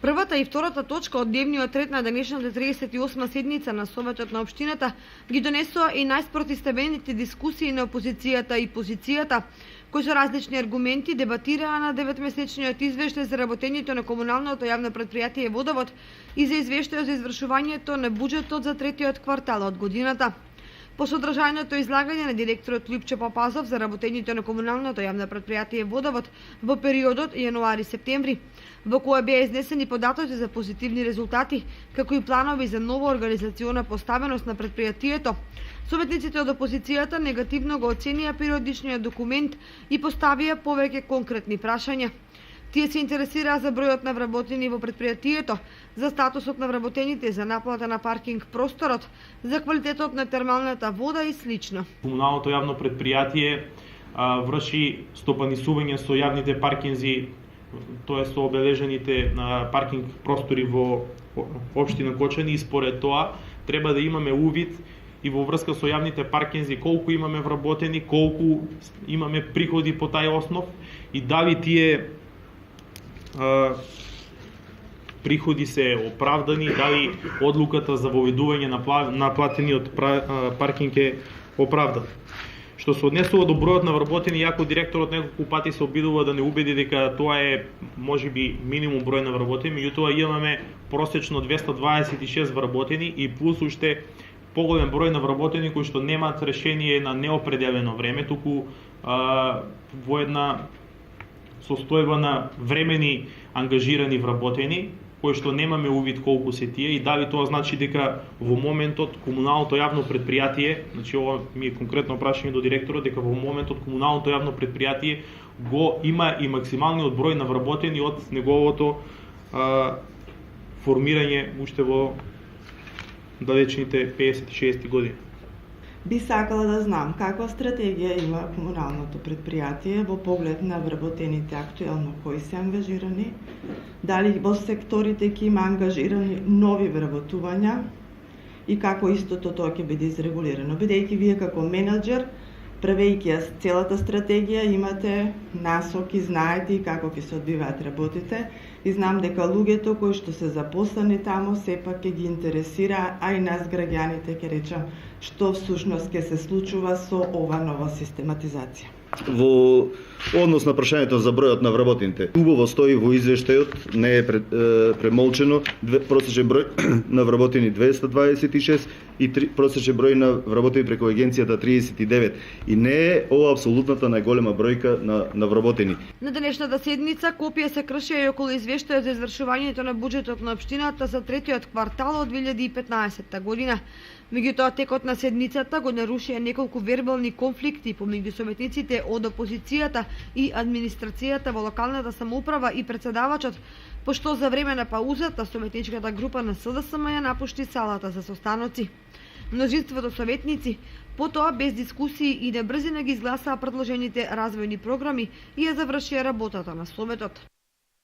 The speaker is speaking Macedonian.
Првата и втората точка од дневниот ред на денешната 38 седница на Советот на општината ги донесоа и најспротивставените дискусии на опозицијата и позицијата, кои со различни аргументи дебатираа на 9-месечниот извештај за работењето на комуналното јавно претпријатие Водовод и за извештајот за извршувањето на буџетот за третиот квартал од годината. По содржајното излагање на директорот Липчо Папазов за работењето на комуналното јавно претпријатие Водовод во периодот јануари-септември, во која беа изнесени податоци за позитивни резултати, како и планови за нова организациона поставеност на претпријатието, советниците од опозицијата негативно го оценија периодичниот документ и поставија повеќе конкретни прашања. Тие се интересираа за бројот на вработени во претпријатието, за статусот на вработените, за наплата на паркинг просторот, за квалитетот на термалната вода и слично. Комуналното јавно претпријатие врши стопанисување со јавните паркинзи, тоа со обележените паркинг простори во општина Кочани, и според тоа треба да имаме увид и во врска со јавните паркинзи колку имаме вработени, колку имаме приходи по тај основ и дали тие приходи се оправдани, дали одлуката за воведување на платениот паркинг е оправдан. Што се однесува до бројот на вработени, иако директорот неколку пати се обидува да не убеди дека тоа е можеби минимум број на вработени, меѓутоа имаме просечно 226 вработени и плюс уште поголем број на вработени кои што немаат решение на неопределено време, туку во една состојба на времени ангажирани вработени, кои што немаме увид колку се тие и дали тоа значи дека во моментот комуналното јавно претпријатие, значи ова ми е конкретно прашање до директорот, дека во моментот комуналното јавно претпријатие го има и максималниот број на вработени од неговото формирање уште во далечните 50-60 години. Би сакала да знам каква стратегија има комуналното претпријатие во поглед на вработените актуелно кои се ангажирани, дали во секторите ќе има ангажирани нови вработувања и како истото тоа ќе биде изрегулирано, бидејќи вие како менаџер, правејќи ја целата стратегија, имате насоки, знаете и како ќе се одвиваат работите и знам дека луѓето кои што се запослени таму сепак ќе ги интересира, а и нас граѓаните ќе речам што всушност ќе се случува со ова нова систематизација. Во однос на прашањето за бројот на вработените, убаво стои во извештајот, не е премолчено, просечен број на вработени 226 и просечен број на вработени преку агенцијата 39. И не е ова апсолутната најголема бројка на вработени. На денешната седница копија се кршија и околу извештајот за извршувањето на буџетот на општината за третиот квартал од 2015 година. Меѓутоа, текот на седницата го нарушија неколку вербални конфликти помеѓу советниците од опозицијата и администрацијата во локалната самоуправа и председавачот, пошто за време на паузата советничката група на СДСМ ја напушти салата за состаноци. Множинството советници потоа без дискусии и на брзина ги изгласаа предложените развојни програми и ја завршија работата на Советот.